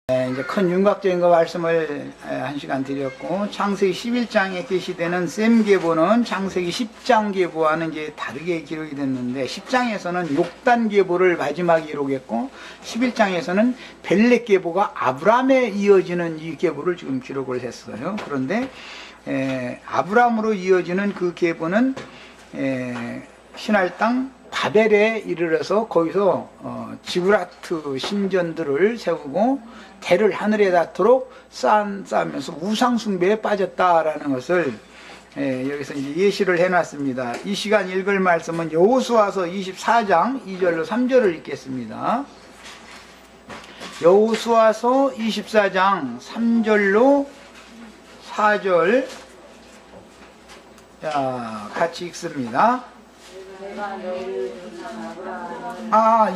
이제 큰 윤곽적인 거 말씀을 1시간 드렸고, 창세기 11장에 게시되는 셈계보는 창세기 10장 계보와는 이제 다르게 기록이 됐는데, 10장에서는 욕단 계보를 마지막에 기록했고, 11장에서는 벨렉 계보가 아브람에 이어지는 이 계보를 지금 기록을 했어요. 그런데 아브람으로 이어지는 그 계보는 신할 땅 바벨에 이르러서 거기서 지브라트 신전들을 세우고 대를 하늘에 닿도록 쌓으면서 우상숭배에 빠졌다라는 것을 여기서 이제 예시를 해놨습니다. 이 시간 읽을 말씀은 여호수아서 24장 2절로 3절을 읽겠습니다. 여호수아서 24장 3절로 4절, 자, 같이 읽습니다.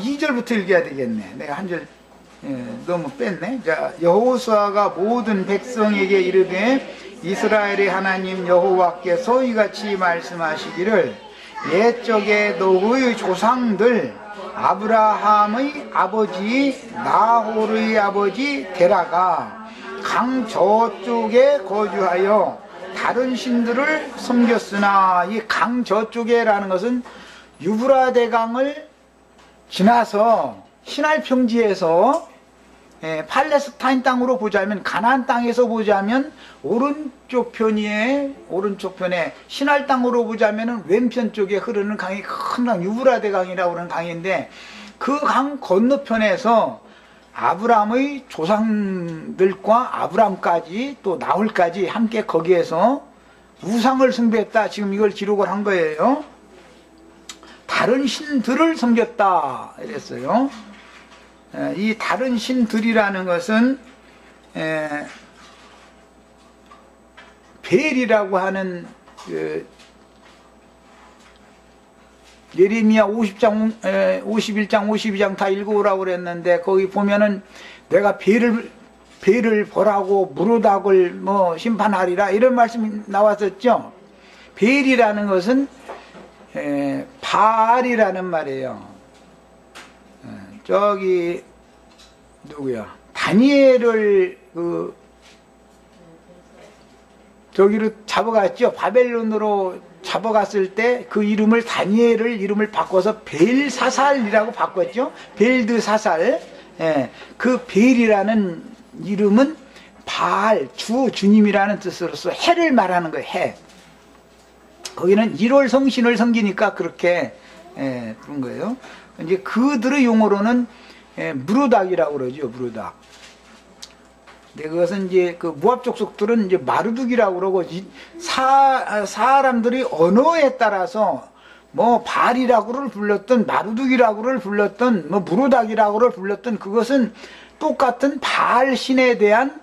2절부터 읽어야 되겠네. 내가 한 절 너무 뺐네. 자, 여호수아가 모든 백성에게 이르되 이스라엘의 하나님 여호와께서 이같이 말씀하시기를 옛적에 너의 조상들 아브라함의 아버지 나홀의 아버지 데라가 강 저쪽에 거주하여 다른 신들을 섬겼으나, 이 강 저쪽에라는 것은 유브라데강을 지나서 시날 평지에서 팔레스타인 땅으로 보자면, 가나안 땅에서 보자면 오른쪽 편에 시날 땅으로 보자면 왼편 쪽에 흐르는 강이 큰 강, 유브라데강이라고 하는 강인데, 그 강 건너편에서 아브람의 조상들과 아브람까지 또 나홀까지 함께 거기에서 우상을 숭배했다. 지금 이걸 기록을 한 거예요. 다른 신들을 섬겼다 이랬어요. 이 다른 신들이라는 것은 벨이라고 하는 예레미야 50장, 51장, 52장 다 읽어오라고 그랬는데, 거기 보면은 내가 벨을 벌하고 무르닥을 심판하리라 이런 말씀이 나왔었죠. 벨이라는 것은 바알이라는 말이에요. 저기 누구야? 다니엘을 저기로 잡아갔죠. 바벨론으로 잡아갔을 때 그 이름을, 다니엘을 이름을 바꿔서 벨사살이라고 바꿨죠. 벨드사살. 그 벨이라는 이름은 바알, 주님이라는 뜻으로서 해를 말하는 거예요. 해. 거기는 1월 성신을 섬기니까 그렇게 그런 거예요. 이제 그들의 용어로는 무르닥이라고 그러죠. 무르닥. 근데 그것은 이제 그 모압 족속들은 이제 마르둑이라고 그러고, 사람들이 언어에 따라서 바알이라고를 불렀던, 마르둑이라고를 불렀던, 무르닥이라고를 불렀던, 그것은 똑같은 바알 신에 대한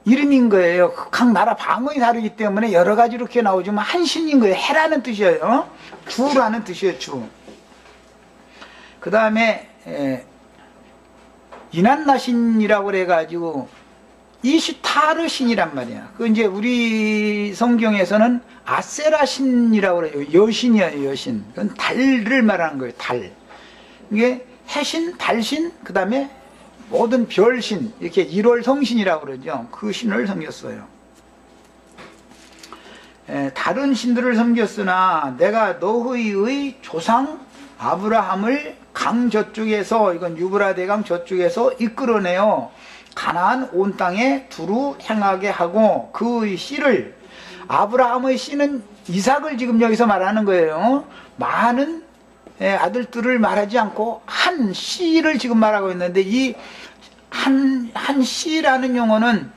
이름인 거예요. 각 나라 방언이 다르기 때문에 여러 가지 이렇게 나오지만 한 신인 거예요. 해라는 뜻이에요. 주라는 뜻이에요. 주. 그 다음에 이난나신이라고 그래가지고 이시타르 신이란 말이야. 그 이제 우리 성경에서는 아세라 신이라고 그래요. 여신이에요, 여신. 그건 달을 말하는 거예요, 달. 이게 해신, 달신, 그 다음에 모든 별신, 이렇게 1월 성신이라고 그러죠. 그 신을 섬겼어요. 다른 신들을 섬겼으나 내가 너희의 조상 아브라함을 강 저쪽에서, 이건 유브라데강 저쪽에서 이끌어내어 가나안 온 땅에 두루 행하게 하고, 그의 씨를, 아브라함의 씨는 이삭을 지금 여기서 말하는 거예요. 많은 아들들을 말하지 않고 한 씨를 지금 말하고 있는데, 이 한 씨라는 용어는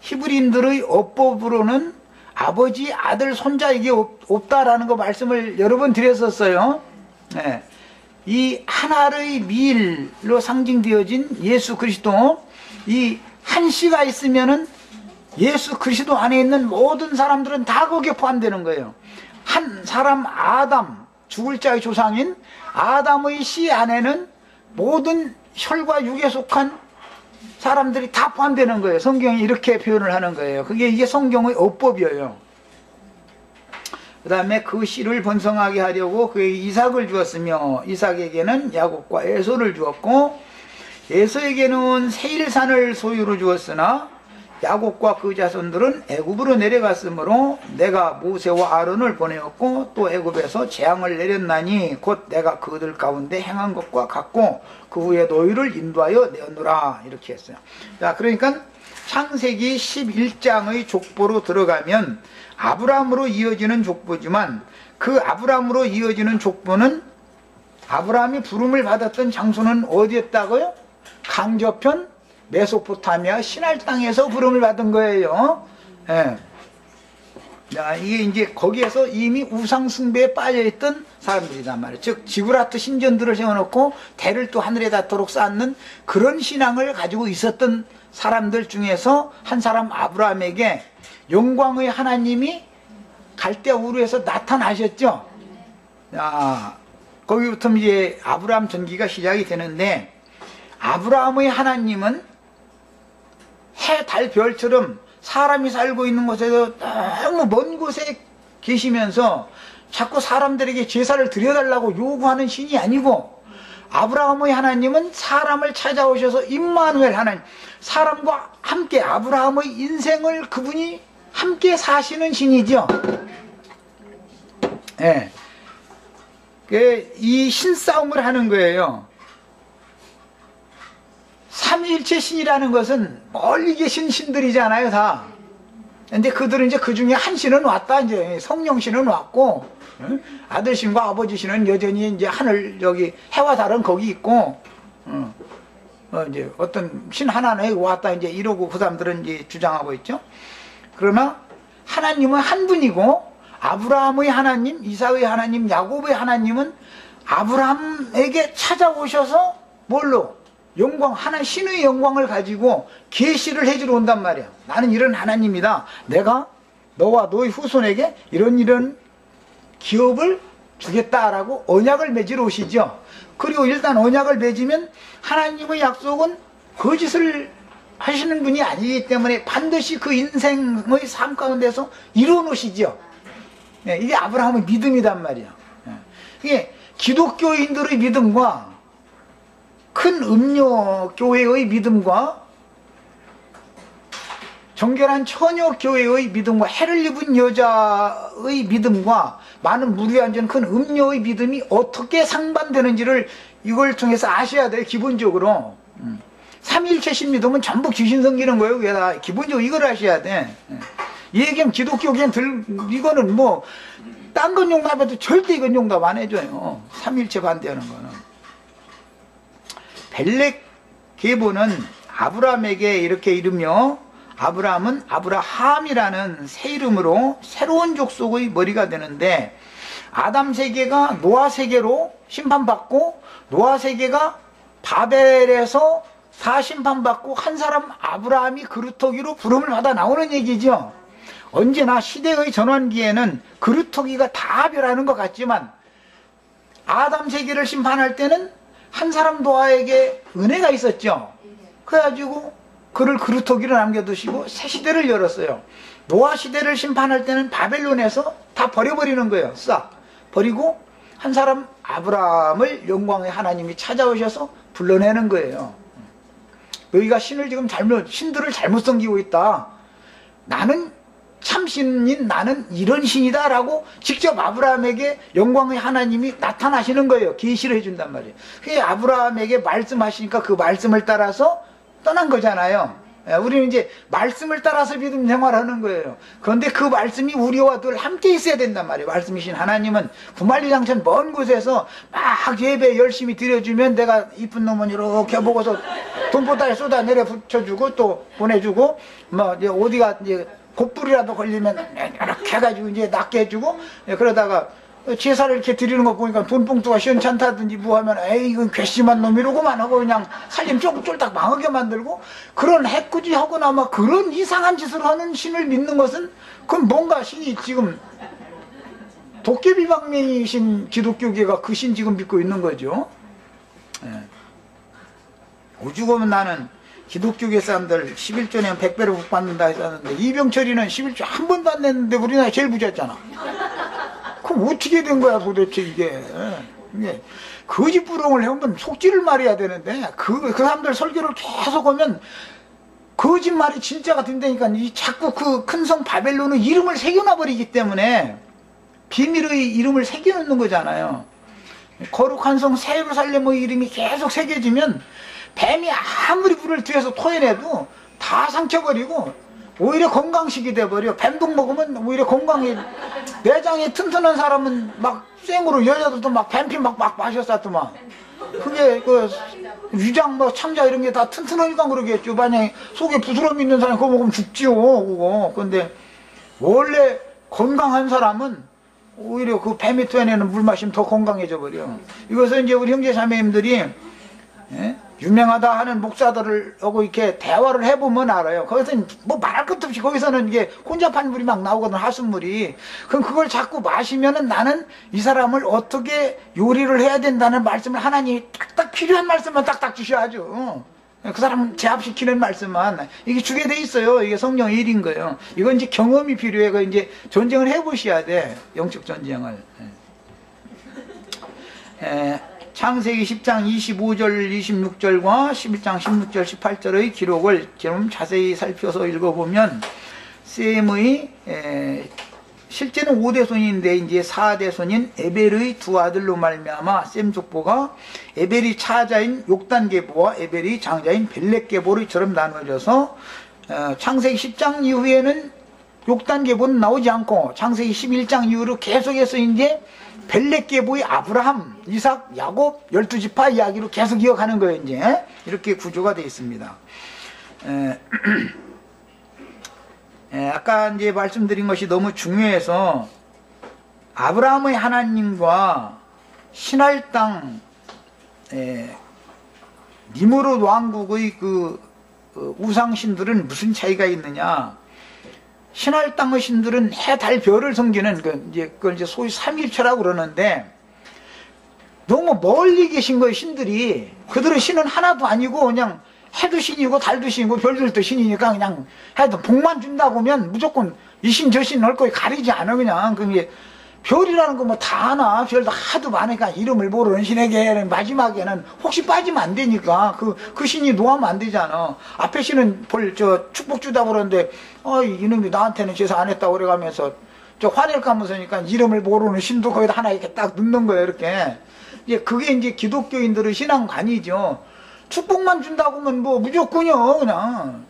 히브리인들의 어법으로는 아버지, 아들, 손자 이게 없다라는 거 말씀을 여러 번 드렸었어요. 이 하나의 미일로 상징되어진 예수 그리스도, 이 한 씨가 있으면은 예수 그리스도 안에 있는 모든 사람들은 다 거기에 포함되는 거예요. 한 사람 아담, 죽을 자의 조상인 아담의 씨 안에는 모든 혈과 육에 속한 사람들이 다 포함되는 거예요. 성경이 이렇게 표현을 하는 거예요. 이게 성경의 어법이에요. 그 다음에 그 씨를 번성하게 하려고 그에게 이삭을 주었으며, 이삭에게는 야곱과 에서를 주었고, 에서에게는 세일산을 소유로 주었으나 야곱과 그 자손들은 애굽으로 내려갔으므로 내가 모세와 아론을 보내었고 또 애굽에서 재앙을 내렸나니 곧 내가 그들 가운데 행한 것과 같고 그 후에 너희를 인도하여 내었노라. 이렇게 했어요. 자, 그러니까 창세기 11장의 족보로 들어가면 아브라함으로 이어지는 족보지만 그 아브라함으로 이어지는 족보는 아브라함이 부름을 받았던 장소는 어디였다고요? 강저편 메소포타미아 신할 땅에서 부름을 받은 거예요. 예. 자, 이게 이제 거기에서 이미 우상숭배에 빠져있던 사람들이란 말이에요. 즉, 지구라트 신전들을 세워놓고 대를 또 하늘에 닿도록 쌓는 그런 신앙을 가지고 있었던 사람들 중에서 한 사람 아브라함에게 영광의 하나님이 갈대아 우르에서 나타나셨죠. 자, 거기부터 이제 아브라함 전기가 시작이 되는데, 아브라함의 하나님은 해, 달, 별처럼 사람이 살고 있는 곳에서 너무 먼 곳에 계시면서 자꾸 사람들에게 제사를 드려달라고 요구하는 신이 아니고, 아브라함의 하나님은 사람을 찾아오셔서 임마누엘 하나님, 사람과 함께 아브라함의 인생을 그분이 함께 사시는 신이죠. 예. 이 신싸움을 하는 거예요. 삼위일체 신이라는 것은 멀리 계신 신들이잖아요, 다. 근데 그들은 이제 그 중에 한 신은 왔다, 이제 성령 신은 왔고, 아들 신과 아버지 신은 여전히 이제 하늘, 여기 해와 달은 거기 있고, 이제 어떤 신 하나는 왔다, 이제 이러고 그 사람들은 이제 주장하고 있죠. 그러나 하나님은 한 분이고, 아브라함의 하나님, 이삭의 하나님, 야곱의 하나님은 아브라함에게 찾아오셔서 뭘로? 영광, 하나 신의 영광을 가지고 계시를 해주러 온단 말이야. 나는 이런 하나님이다. 내가 너와 너의 후손에게 이런 기업을 주겠다라고 언약을 맺으러 오시죠. 그리고 일단 언약을 맺으면 하나님의 약속은 거짓을 하시는 분이 아니기 때문에 반드시 그 인생의 삶 가운데서 이루어 놓으시죠. 이게 아브라함의 믿음이란 말이야. 이게 기독교인들의 믿음과 큰 음료교회의 믿음과 정결한 처녀교회의 믿음과 해를 입은 여자의 믿음과 많은 무리에 앉은 큰 음료의 믿음이 어떻게 상반되는지를 이걸 통해서 아셔야 돼요. 기본적으로 삼일체신 믿음은 전부 귀신 섬기는 거예요. 그게 다 기본적으로 이걸 아셔야 돼. 이 얘기는 기독교계는 이거는 뭐 딴 건 용납해도 절대 이건 용납 안 해줘요. 삼일체 반대하는 거는. 벨렉 계보는 아브라함에게 이렇게 이르며, 아브라함은 아브라함이라는 새 이름으로 새로운 족속의 머리가 되는데, 아담 세계가 노아 세계로 심판받고 노아 세계가 바벨에서 다 심판받고 한 사람 아브라함이 그루터기로 부름을 받아 나오는 얘기죠. 언제나 시대의 전환기에는 그루터기가 다 변하는 것 같지만, 아담 세계를 심판할 때는 한 사람 노아에게 은혜가 있었죠. 그래가지고 그를 그루터기로 남겨두시고 새 시대를 열었어요. 노아 시대를 심판할 때는 바벨론에서 다 버려버리는 거예요. 싹 버리고 한 사람 아브라함을 영광의 하나님이 찾아오셔서 불러내는 거예요. 너희가 신들을 잘못 섬기고 있다. 나는 참신인 나는 이런 신이다 라고 직접 아브라함에게 영광의 하나님이 나타나시는 거예요. 계시를 해준단 말이에요. 그게 아브라함에게 말씀하시니까 그 말씀을 따라서 떠난 거잖아요. 우리는 이제 말씀을 따라서 믿음 생활하는 거예요. 그런데 그 말씀이 우리와 늘 함께 있어야 된단 말이에요. 말씀이신 하나님은 구만리장천 먼 곳에서 막 예배 열심히 드려주면 내가 이쁜 놈은 이렇게 보고서 돈보다리 쏟아 내려 붙여주고 또 보내주고, 뭐 이제 어디가 이제 곡불이라도 걸리면 이렇게 해가지고 이제 낫게 해주고, 그러다가 제사를 이렇게 드리는 거 보니까 돈봉투가 시원찮다든지 뭐 하면 에이 이건 괘씸한 놈이로구만 하고 그냥 살림 쫄딱 망하게 만들고, 그런 해꾸지 하거나 막 그런 이상한 짓을 하는 신을 믿는 것은 그건 뭔가 신이 지금 도깨비방맹이신 기독교계가 그 신 지금 믿고 있는 거죠. 오죽하면 나는 기독교계 사람들 11조면 100배로 복 받는다 했었는데, 이병철이는 11조 한 번도 안 냈는데 우리나라 제일 부자였잖아. 그럼 어떻게 된 거야 도대체 이게. 이게 거짓부렁을 해오면 속지를 말해야 되는데 그 사람들 설교를 계속 하면 거짓말이 진짜가 된다니까. 이 자꾸 그 큰 성 바벨론은 이름을 새겨놔 버리기 때문에 비밀의 이름을 새겨놓는 거잖아요. 거룩한 성 예루살렘의 이름이 계속 새겨지면 뱀이 아무리 불을 뒤에서 토해내도 다 삼켜버리고 오히려 건강식이 돼버려. 뱀독 먹으면 오히려 건강이, 내장이 튼튼한 사람은 막 생으로, 여자들도 막 뱀피 막 마셨었더만. 그게 그 위장 뭐 창자 이런 게 다 튼튼하니까 그러겠죠. 만약에 속에 부스럼이 있는 사람이 그거 먹으면 죽지요, 그거. 근데 원래 건강한 사람은 오히려 그 뱀이 토해내는 물 마시면 더 건강해져 버려. 이것은 이제 우리 형제 자매님들이 유명하다 하는 목사들하고 이렇게 대화를 해보면 알아요. 거기서는 뭐 말할 것도 없이 거기서는 이게 혼잡한 물이 막 나오거든, 하수물이. 그럼 그걸 자꾸 마시면은 나는 이 사람을 어떻게 요리를 해야 된다는 말씀을 하나님이 딱딱 필요한 말씀만 딱딱 주셔야죠. 그 사람 제압시키는 말씀만 이게 주게 돼 있어요. 이게 성령의 일인 거예요. 이건 이제 경험이 필요해. 그 이제 전쟁을 해보셔야 돼. 영적 전쟁을. 창세기 10장 25절 26절과 11장 16절 18절의 기록을 좀 자세히 살펴서 읽어보면 셈의 실제는 5대손인데 이제 4대손인 에벨의 두 아들로 말미암아 셈 족보가 에벨이 차자인 욕단계보와 에벨이 장자인 벨렉계보처럼 나눠져서 창세기 10장 이후에는 욕단계보는 나오지 않고 창세기 11장 이후로 계속해서 이제 벨렉계보의 아브라함, 이삭, 야곱 12지파 이야기로 계속 이어가는 거예요. 이제 이렇게 구조가 되어 있습니다. 아까 이제 말씀드린 것이 너무 중요해서 아브라함의 하나님과 신할 땅 니므롯 왕국의 그 우상신들은 무슨 차이가 있느냐? 신할 땅의 신들은 해, 달, 별을 섬기는 그걸 이제 소위 삼일체라고 그러는데 너무 멀리 계신 거예요, 신들이. 그들의 신은 하나도 아니고 그냥 해도 신이고 달도 신이고 별들도 신이니까 그냥 해도 복만 준다고 하면 무조건 이 신 저 신 할 거에 가리지 않아. 그냥 그게 별이라는 거 뭐 다 하나, 별도 하도 많으니까 이름을 모르는 신에게 마지막에는 혹시 빠지면 안 되니까 그 신이 노하면 안 되잖아. 앞에 신은 축복 주다고 그러는데 이놈이 나한테는 제사 안 했다고 그래가면서 화낼까 하면서니까 이름을 모르는 신도 거기다 하나 이렇게 딱 넣는 거예요. 이렇게 이제 그게 이제 기독교인들의 신앙관이죠. 축복만 준다고 하면 뭐 무조건이요, 그냥.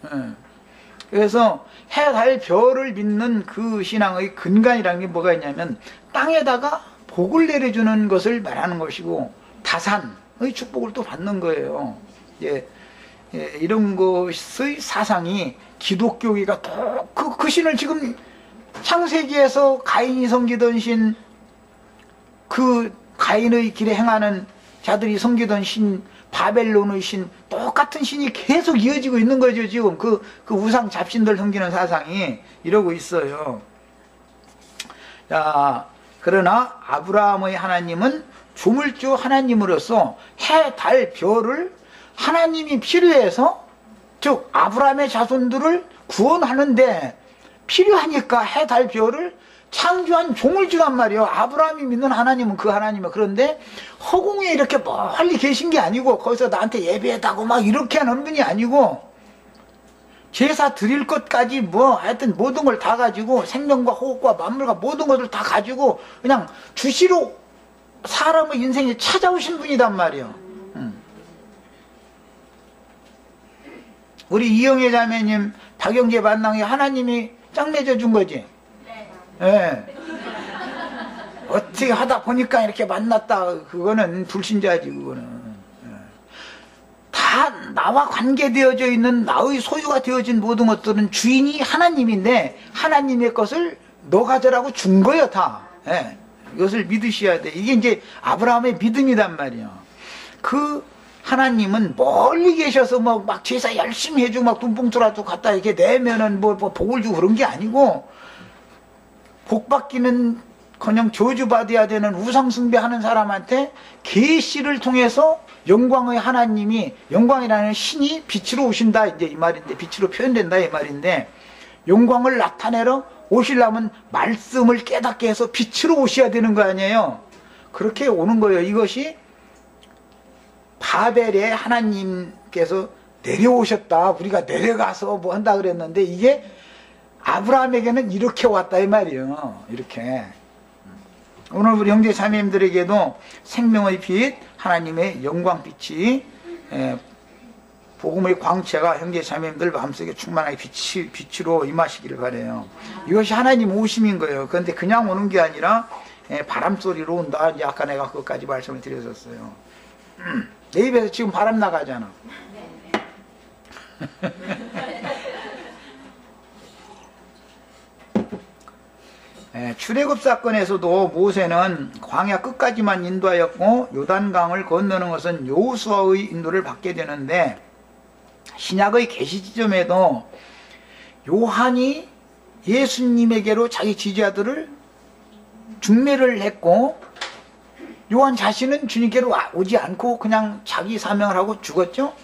그래서 해, 달, 별을 믿는 그 신앙의 근간이라는 게 뭐가 있냐면 땅에다가 복을 내려주는 것을 말하는 것이고 다산의 축복을 또 받는 거예요. 이런 것의 사상이 기독교계가 또 그 신을 지금 창세기에서 가인이 섬기던 신, 그 가인의 길에 행하는 자들이 섬기던 신, 바벨론의 신, 똑같은 신이 계속 이어지고 있는 거죠. 지금 그 우상 잡신들 섬기는 사상이 이러고 있어요. 자, 그러나 아브라함의 하나님은 조물주 하나님으로서 해, 달, 별을 하나님이 필요해서, 즉 아브라함의 자손들을 구원하는데 필요하니까 해, 달, 별을 창조한 조물주란 말이에요. 아브라함이 믿는 하나님은 그 하나님은. 그런데 허공에 이렇게 멀리 계신 게 아니고 거기서 나한테 예배했다고 막 이렇게 하는 분이 아니고 제사 드릴 것까지 뭐 하여튼 모든 걸 다 가지고 생명과 호흡과 만물과 모든 것을 다 가지고 그냥 주시로 사람의 인생에 찾아오신 분이단 말이에요. 우리 이영애 자매님, 박영재 만남에 하나님이 짝 맺어준 거지. 네. 어떻게 하다 보니까 이렇게 만났다. 그거는 불신자지. 그거는 다 나와 관계되어져 있는 나의 소유가 되어진 모든 것들은 주인이 하나님인데 하나님의 것을 너 가져라고 준 거예요. 다. 네. 이것을 믿으셔야 돼. 이게 이제 아브라함의 믿음이란 말이에요. 그 하나님은 멀리 계셔서 뭐 막 제사 열심히 해주고 막 돈봉투라도 갖다 이렇게 내면은 뭐 복을 주고 그런 게 아니고 복 받기는 그냥 저주받아야 되는 우상숭배하는 사람한테 계시를 통해서 영광의 하나님이, 영광이라는 신이 빛으로 오신다 이제 이 말인데, 빛으로 표현된다 이 말인데, 영광을 나타내러 오시려면 말씀을 깨닫게 해서 빛으로 오셔야 되는 거 아니에요. 그렇게 오는 거예요. 이것이 바벨에 하나님께서 내려오셨다. 우리가 내려가서 뭐 한다 그랬는데 이게 아브라함에게는 이렇게 왔다 이 말이에요. 이렇게. 오늘 우리 형제 자매님들에게도 생명의 빛, 하나님의 영광빛이 복음의 광채가 형제 자매님들 마음속에 충만하게 빛으로 임하시기를 바라요. 이것이 하나님 오심인 거예요. 그런데 그냥 오는 게 아니라 바람소리로 온다. 이제 아까 내가 그것까지 말씀을 드렸었어요. 내 입에서 지금 바람 나가잖아. 출애굽 사건에서도 모세는 광야 끝까지만 인도하였고 요단강을 건너는 것은 여호수아의 인도를 받게 되는데 신약의 계시 지점에도 요한이 예수님에게로 자기 지지자들을 중매를 했고 요한 자신은 주님께로 오지 않고 그냥 자기 사명을 하고 죽었죠.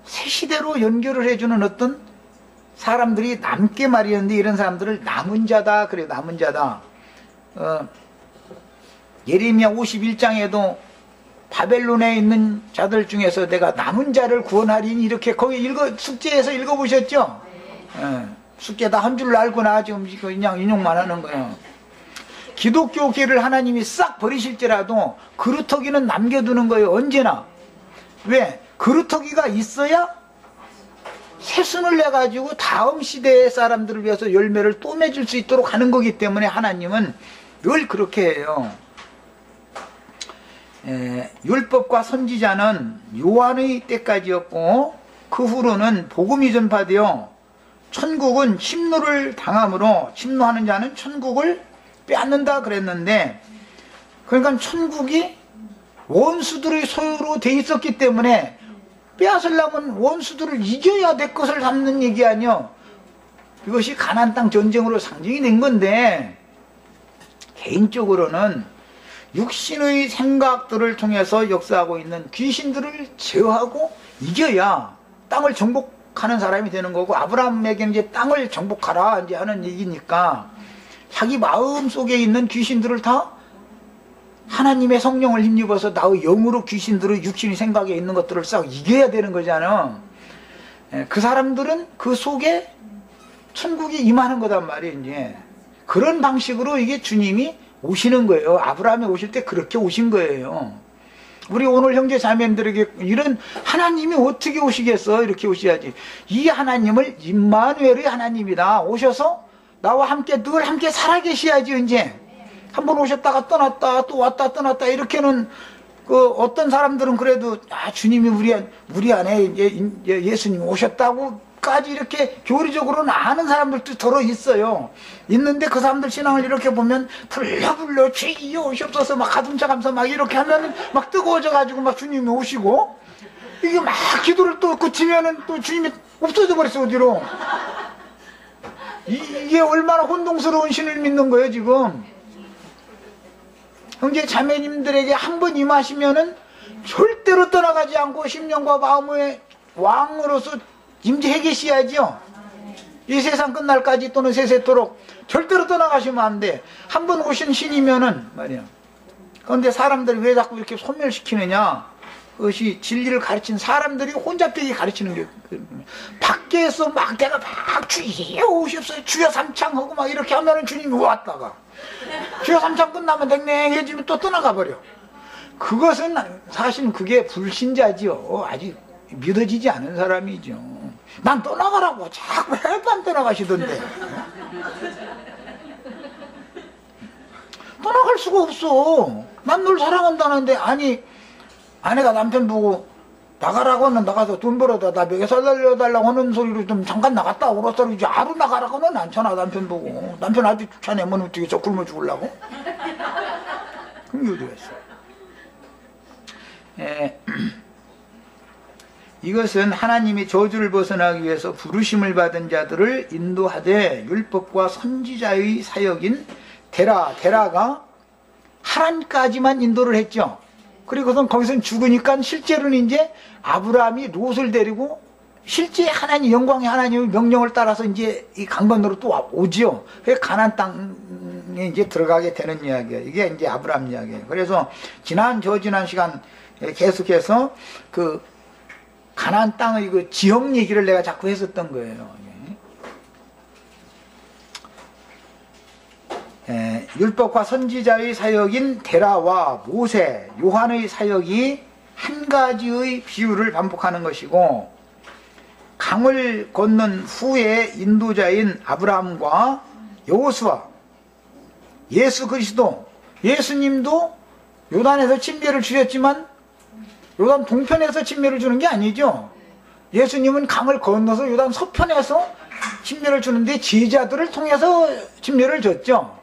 새 시대로 연결을 해주는 어떤 사람들이 남게 말이었는데 이런 사람들을 남은 자다 그래요. 남은 자다. 예레미야 51장에도 바벨론에 있는 자들 중에서 내가 남은 자를 구원하리니 이렇게 거기 숙제에서 읽어보셨죠? 숙제 다 한 줄로 알구나. 지금 그냥 인용만 하는 거예요. 기독교계를 하나님이 싹 버리실지라도 그루터기는 남겨두는 거예요. 언제나. 왜? 그루터기가 있어야 새순을 내가지고 다음 시대의 사람들을 위해서 열매를 또 맺을 수 있도록 하는 거기 때문에 하나님은 늘 그렇게 해요. 율법과 선지자는 요한의 때까지였고 그 후로는 복음이 전파되어 천국은 침노를 당함으로 침노하는 자는 천국을 빼앗는다 그랬는데 그러니까 천국이 원수들의 소유로 돼 있었기 때문에 빼앗으려면 원수들을 이겨야 될 것을 담는 얘기 아니요. 이것이 가나안 땅 전쟁으로 상징이 된 건데 개인적으로는 육신의 생각들을 통해서 역사하고 있는 귀신들을 제어하고 이겨야 땅을 정복하는 사람이 되는 거고 아브라함에게는 이제 땅을 정복하라 이제 하는 얘기니까 자기 마음 속에 있는 귀신들을 다 하나님의 성령을 힘입어서 나의 영으로 귀신들의 육신의 생각에 있는 것들을 싹 이겨야 되는 거잖아. 그 사람들은 그 속에 천국이 임하는 거단 말이에요. 이제 그런 방식으로 이게 주님이 오시는 거예요. 아브라함이 오실 때 그렇게 오신 거예요. 우리 오늘 형제 자매님들에게 이런 하나님이 어떻게 오시겠어? 이렇게 오셔야지. 이 하나님을 임마누엘의 하나님이다. 오셔서 나와 함께 늘 함께 살아계셔야지. 이제 한번 오셨다가 떠났다 또 왔다 떠났다 이렇게는 그 어떤 사람들은 그래도 주님이 우리 안에 이제 예수님 오셨다고까지 이렇게 교리적으로는 아는 사람들도 더러 있어요. 있는데 그 사람들 신앙을 이렇게 보면 불러 주여 오시옵소서 막 가슴차감서 막 이렇게 하면 막 뜨거워져 가지고 막 주님이 오시고 이게 막 기도를 또 그치면은 또 주님이 없어져 버렸어. 어디로 이게 얼마나 혼동스러운 신을 믿는 거예요 지금. 형제 자매님들에게 한번 임하시면은 절대로 떠나가지 않고 심령과 마음의 왕으로서 임재해 계셔야죠. 이 세상 끝날까지 또는 세세토록 절대로 떠나가시면 안 돼. 한번 오신 신이면은 말이야. 그런데 사람들이 왜 자꾸 이렇게 소멸시키느냐? 그것이 진리를 가르친 사람들이 혼잡되게 가르치는 게 밖에서 막 내가 막 주여 오시옵소서 주여 삼창하고 막 이렇게 하면은 주님이 왔다가 주여 삼창 끝나면 냉랭해지면 또 떠나가 버려. 그것은 사실 그게 불신자지요. 아직 믿어지지 않은 사람이죠. 난 떠나가라고 자꾸 해도 안 떠나가시던데. 떠나갈 수가 없어. 난 널 사랑한다는데. 아니 아내가 남편 보고 나가라고 하면 나가서 돈 벌어다 나 먹여 살려달라고 하는 소리로 좀 잠깐 나갔다 오라서 이제 하루 나가라고는 않잖아. 남편 보고 남편 아주 쫓아내면 어떻게 저 굶어 죽으려고? 그럼 요리했어. 이것은 하나님이 저주를 벗어나기 위해서 부르심을 받은 자들을 인도하되 율법과 선지자의 사역인 데라가 하란까지만 인도를 했죠. 그리고선 거기선 죽으니까 실제로는 이제 아브라함이 롯을 데리고 실제 하나님, 영광의 하나님의 명령을 따라서 이제 이 강 건너로 또 오지요. 그래서 가나안 땅에 이제 들어가게 되는 이야기예요. 이게 이제 아브라함 이야기예요. 그래서 지난 시간 계속해서 그 가나안 땅의 그 지형 얘기를 내가 자꾸 했었던 거예요. 율법과 선지자의 사역인 데라와 모세, 요한의 사역이 한 가지의 비유를 반복하는 것이고, 강을 건넌 후에 인도자인 아브라함과 여호수아, 예수 그리스도, 예수님도 요단에서 침례를 주셨지만 요단 동편에서 침례를 주는 게 아니죠. 예수님은 강을 건너서 요단 서편에서 침례를 주는데 제자들을 통해서 침례를 줬죠.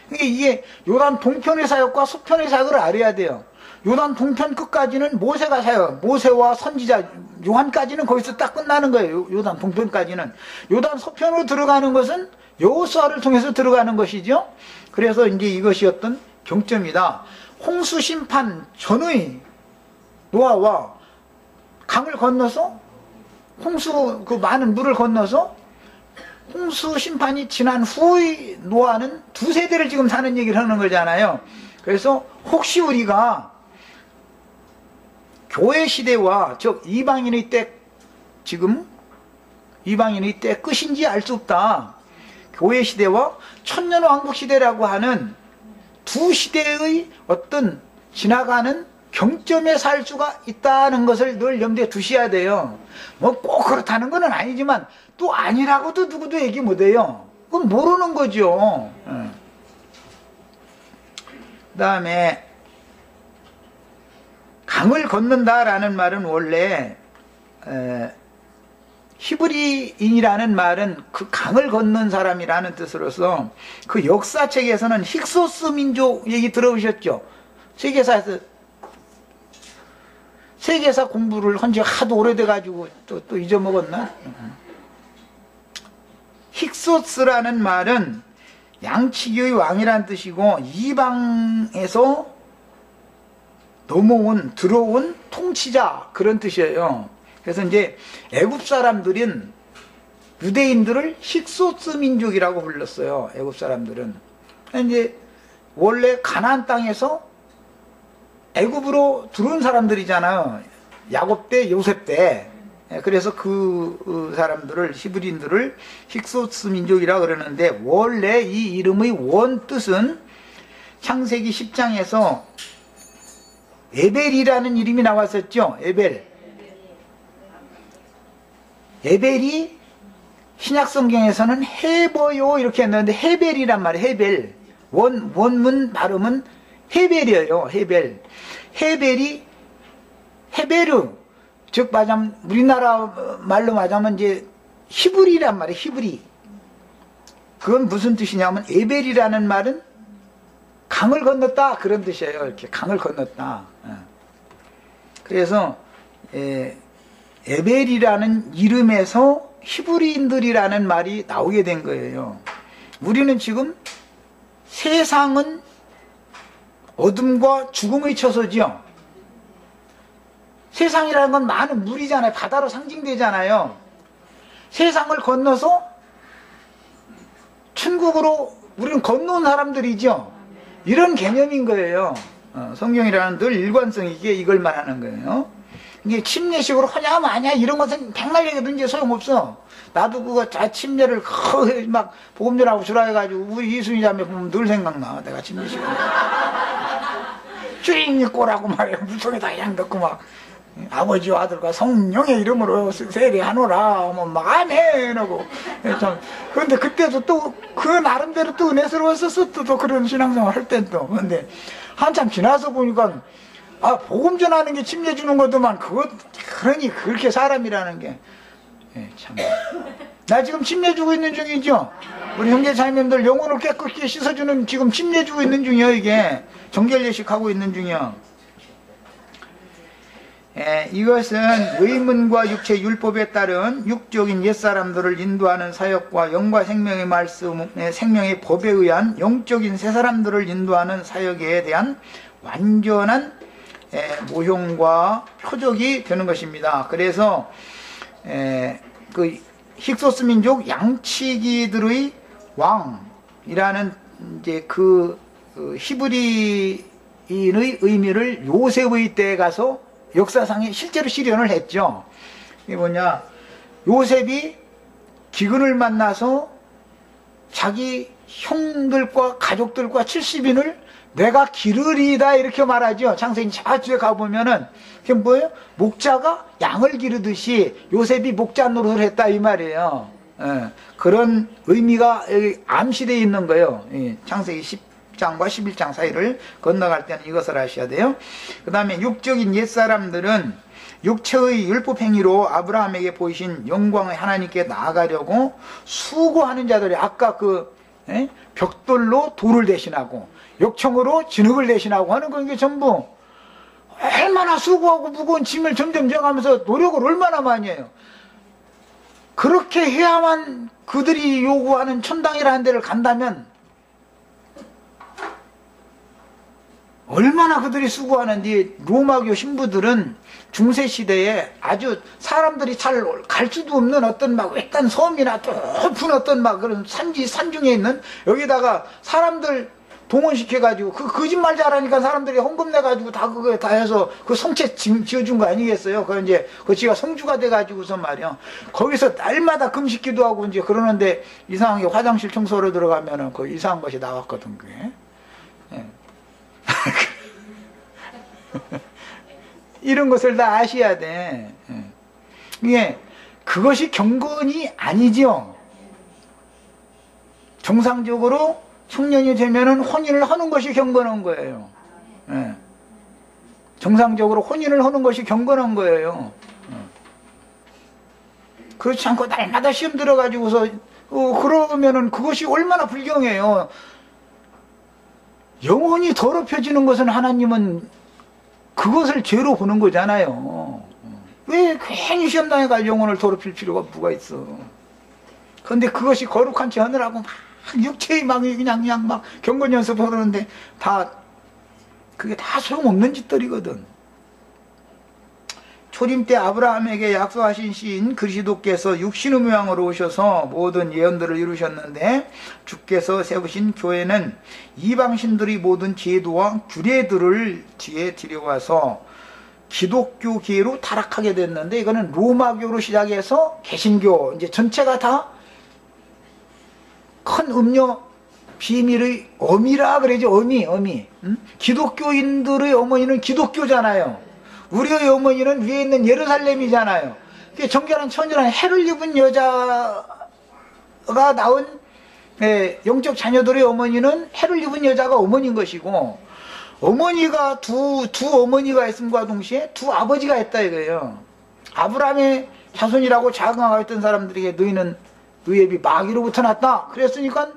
그러니까 이게 요단 동편의 사역과 서편의 사역을 알아야 돼요. 요단 동편 끝까지는 모세가 사역, 모세와 선지자 요한까지는 거기서 딱 끝나는 거예요. 요단 동편까지는. 요단 서편으로 들어가는 것은 여호수아를 통해서 들어가는 것이죠. 그래서 이제 이것이 어떤 경점이다. 홍수 심판 전의 노아와 강을 건너서 홍수 그 많은 물을 건너서 홍수 심판이 지난 후의 노아는 두 세대를 지금 사는 얘기를 하는 거잖아요. 그래서 혹시 우리가 교회 시대와 즉 이방인의 때, 지금 이방인의 때 끝인지 알 수 없다. 교회 시대와 천년왕국 시대라고 하는 두 시대의 어떤 지나가는 경점에 살 수가 있다는 것을 늘 염두에 두셔야 돼요. 뭐 꼭 그렇다는 건 아니지만 또 아니라고도 누구도 얘기 못해요. 그건 모르는 거죠. 그 다음에 강을 건넌다라는 말은 원래 히브리인이라는 말은 그 강을 건넌 사람이라는 뜻으로서 그 역사책에서는 힉소스 민족 얘기 들어보셨죠? 세계사 공부를 한 지 하도 오래돼가지고 또 잊어먹었나? 힉소스라는 말은 양치기의 왕이란 뜻이고 이방에서 들어온 통치자 그런 뜻이에요. 그래서 이제 애굽 사람들은 유대인들을 힉소스 민족이라고 불렀어요. 애굽 사람들은. 이제 원래 가나안 땅에서 애굽으로 들어온 사람들이잖아요. 야곱 때, 요셉 때. 그래서 그 사람들을, 히브리인들을 힉소스 민족이라고 그러는데, 원래 이 이름의 원 뜻은 창세기 10장에서 에벨이라는 이름이 나왔었죠. 에벨이 신약성경에서는 헤버요 이렇게 했는데 헤벨이란 말이에요. 헤벨. 원문 발음은 헤벨이에요. 헤벨이 헤베르, 즉 말하자면 우리나라 말로 말하자면 이제 히브리란 말이에요. 히브리. 그건 무슨 뜻이냐면 에벨이라는 말은 강을 건넜다 그런 뜻이에요. 이렇게 강을 건넜다. 그래서 에벨이라는 이름에서 히브리인들이라는 말이 나오게 된 거예요. 우리는 지금 세상은 어둠과 죽음의 처소지요. 세상이라는 건 많은 물이잖아요. 바다로 상징되잖아요. 세상을 건너서 천국으로 우리는 건너온 사람들이죠. 이런 개념인 거예요. 성경이라는 늘 일관성 있게 이걸 말하는 거예요. 이게 침례식으로 하냐 마냐 이런 것은 백날 얘기든지 소용없어. 나도 그거 다 침례를 막 복음전하고 주라 해가지고 우리 이순이 자매 보면 늘 생각나. 내가 침례식으로 주인이 꼬라고 말이야. 물통에다 그냥 넣고 막 아버지와 아들과 성령의 이름으로 세례하노라 막 아멘 하고 참. 그런데 그때도 또 그 나름대로 또 은혜스러웠었어. 또 그런 신앙생활 할 땐 또. 근데 한참 지나서 보니까 복음 전하는 게 침례 주는 것도만 그러니 그렇게 사람이라는 게 참. 나 지금 침례 주고 있는 중이죠. 우리 형제 자매님들 영혼을 깨끗이 씻어주는 지금 침례 주고 있는 중이요. 이게 정결 예식하고 있는 중이요. 이것은 의문과 육체 율법에 따른 육적인 옛사람들을 인도하는 사역과 영과 생명의 말씀의 생명의 법에 의한 영적인 새사람들을 인도하는 사역에 대한 완전한 모형과 표적이 되는 것입니다. 그래서 그 힉소스 민족 양치기들의 왕이라는 이제 그 히브리인의 의미를 요셉의 때에 가서 역사상에 실제로 실현을 했죠. 이게 뭐냐, 요셉이 기근을 만나서 자기 형들과 가족들과 70인을 내가 기르리다 이렇게 말하죠. 창세기 저쪽에 가보면은 그게 뭐예요? 목자가 양을 기르듯이 요셉이 목자 노릇을 했다 이 말이에요. 그런 의미가 여기 암시되어 있는 거예요. 창세기 10장과 11장 사이를 건너갈 때는 이것을 아셔야 돼요. 그 다음에 육적인 옛사람들은 육체의 율법행위로 아브라함에게 보이신 영광의 하나님께 나아가려고 수고하는 자들이 아까 그 벽돌로 돌을 대신하고 역청으로 진흙을 대신하고 하는 건 이게 전부 얼마나 수고하고 무거운 짐을 점점 져가면서 노력을 얼마나 많이 해요. 그렇게 해야만 그들이 요구하는 천당이라는 데를 간다면 얼마나 그들이 수고하는지. 로마교 신부들은 중세시대에 아주 사람들이 잘 갈 수도 없는 어떤 막 외딴 섬이나 높은 어떤 막 그런 산중에 있는 여기다가 사람들 동원시켜가지고 그 거짓말 잘하니까 사람들이 헌금 내가지고 다 그거 다 해서 그 성체 지어준 거 아니겠어요? 그 이제 그 지가 성주가 돼가지고서 말이야. 거기서 날마다 금식기도 하고 이제 그러는데 이상하게 화장실 청소로 들어가면은 그 이상한 것이 나왔거든, 그게. 예. 이런 것을 다 아셔야 돼. 이게 그것이 경건이 아니죠. 정상적으로 청년이 되면은 혼인을 하는 것이 경건한 거예요. 정상적으로 혼인을 하는 것이 경건한 거예요. 그렇지 않고 날마다 시험 들어가지고서 그러면은 그것이 얼마나 불경해요. 영혼이 더럽혀지는 것은 하나님은 그것을 죄로 보는 거잖아요. 왜 괜히 시험당해가 영혼을 더럽힐 필요가 뭐가 있어. 그런데 그것이 거룩한 채 하느라고 막 육체의 막 그냥 막 경건 연습하는데 다 그게 다 소용없는 짓들이거든. 초림 때 아브라함에게 약속하신 시인 그리스도께서 육신의 모양으로 오셔서 모든 예언들을 이루셨는데 주께서 세우신 교회는 이방신들의 모든 제도와 규례들을 뒤에 들여와서 기독교계로 타락하게 됐는데 이거는 로마교로 시작해서 개신교 이제 전체가 다 큰 음료 비밀의 어미라 그러죠. 어미. 기독교인들의 어머니는 기독교잖아요. 우리의 어머니는 위에 있는 예루살렘이잖아요. 정결한 천절한 해를 입은 여자가 낳은 영적 자녀들의 어머니는 해를 입은 여자가 어머니인 것이고, 어머니가 두 어머니가 있음과 동시에 두 아버지가 있다 이거예요. 아브라함의 자손이라고 자긍하고 있던 사람들에게 너희는 의협이 마귀로부터 났다 그랬으니까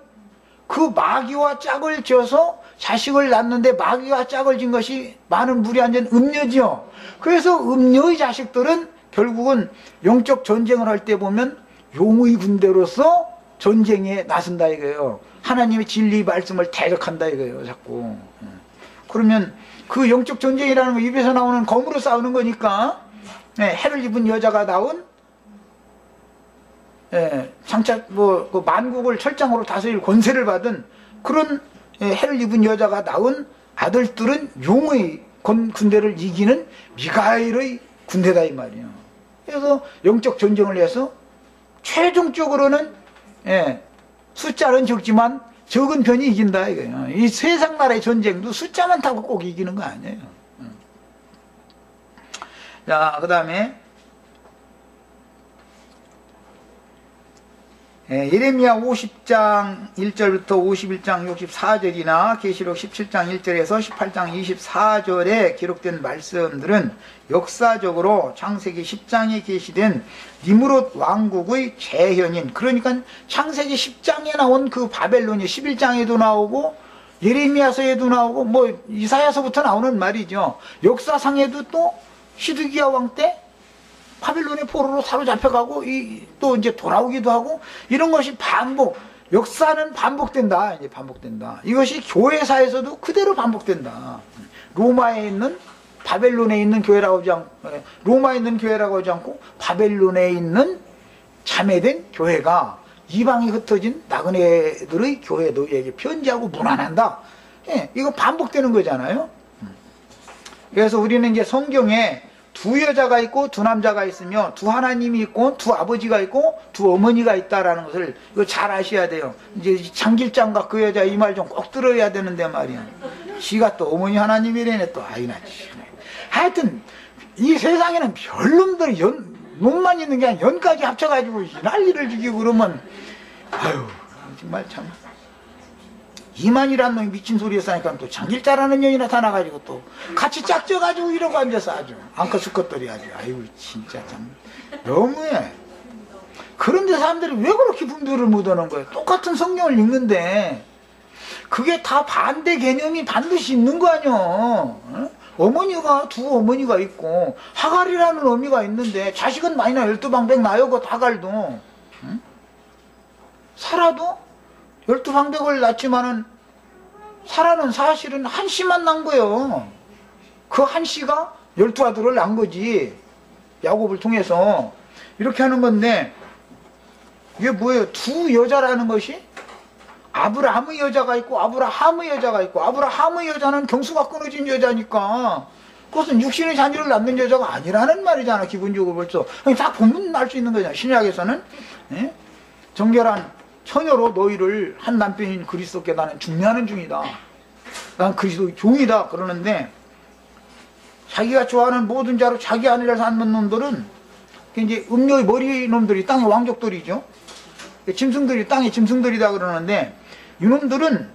그 마귀와 짝을 지어서 자식을 낳는데 마귀가 짝을 진 것이 많은 물이 앉은 음녀지요. 그래서 음녀의 자식들은 결국은 영적 전쟁을 할 때 보면 용의 군대로서 전쟁에 나선다 이거예요. 하나님의 진리 말씀을 대적한다 이거예요. 자꾸. 그러면 그 영적 전쟁이라는 거 입에서 나오는 검으로 싸우는 거니까 해를 입은 여자가 나온 장차 그 만국을 철장으로 다스릴 권세를 받은 그런 해를 입은 여자가 낳은 아들들은 용의 군대를 이기는 미가엘의 군대다 이 말이에요. 그래서 영적 전쟁을 해서 최종적으로는 숫자는 적지만 적은 편이 이긴다 이거예요. 이 세상 나라의 전쟁도 숫자만 타고 꼭 이기는 거 아니에요. 자, 그 다음에 예레미야 50장 1절부터 51장 64절이나 계시록 17장 1절에서 18장 24절에 기록된 말씀들은 역사적으로 창세기 10장에 게시된 니므롯 왕국의 재현인, 그러니까 창세기 10장에 나온 그 바벨론이 11장에도 나오고 예레미야서에도 나오고 뭐 이사야서부터 나오는 말이죠. 역사상에도 또 시드기야 왕 때 바빌론의 포로로 사로잡혀가고 또 이제 돌아오기도 하고 이런 것이 반복, 역사는 반복된다. 이제 반복된다. 이것이 교회사에서도 그대로 반복된다. 로마에 있는 바벨론에 있는 교회라고 하지 않고, 로마에 있는 교회라고 하지 않고 바벨론에 있는 참여된 교회가 이방이 흩어진 나그네들의 교회 너희에게 편지하고 문안한다. 예, 이거 반복되는 거잖아요. 그래서 우리는 이제 성경에 두 여자가 있고 두 남자가 있으며 두 하나님이 있고 두 아버지가 있고 두 어머니가 있다라는 것을 이거 잘 아셔야 돼요. 이제 장길장과 그 여자 이 말 좀 꼭 들어야 되는데 말이야. 지가 또 어머니 하나님이래네 또. 아이나 하여튼 이 세상에는 별놈들이 놈만 있는 게 아니라 연까지 합쳐가지고 난리를 죽이고 그러면 아유 정말 참 이만이라는 놈이 미친 소리 했으니까 또 장길자라는 년이 나타나가지고 또 같이 짝져가지고 이러고 앉아서 아주 안컷 수컷들이 아주 아이고 진짜 참 너무해. 그런데 사람들이 왜 그렇게 분별을 못하는 거예요? 똑같은 성경을 읽는데 그게 다 반대 개념이 반드시 있는 거 아니야. 어? 어머니가 두 어머니가 있고 하갈이라는 어미가 있는데 자식은 많이 나 12방백 나요. 그 하갈도. 응? 사라도 12방백을 낳지만은 사라는 사실은 한 씨만 난 거예요. 그 한 씨가 12아들을 낳은 거지. 야곱을 통해서 이렇게 하는 건데 이게 뭐예요? 두 여자라는 것이 아브라함의 여자가 있고 아브라함의 여자가 있고 아브라함의 여자는 경수가 끊어진 여자니까 그것은 육신의 자녀를 낳는 여자가 아니라는 말이잖아. 기본적으로 벌써 다 보면 알 수 있는 거잖아. 신약에서는 예? 정결한 처녀로 너희를 한 남편인 그리스도께 나는 중매하는 중이다. 난 그리스도의 종이다. 그러는데 자기가 좋아하는 모든 자로 자기 아내를 삼는 놈들은 이제 음료의 머리 놈들이 땅의 왕족들이죠. 짐승들이 땅의 짐승들이다 그러는데 이놈들은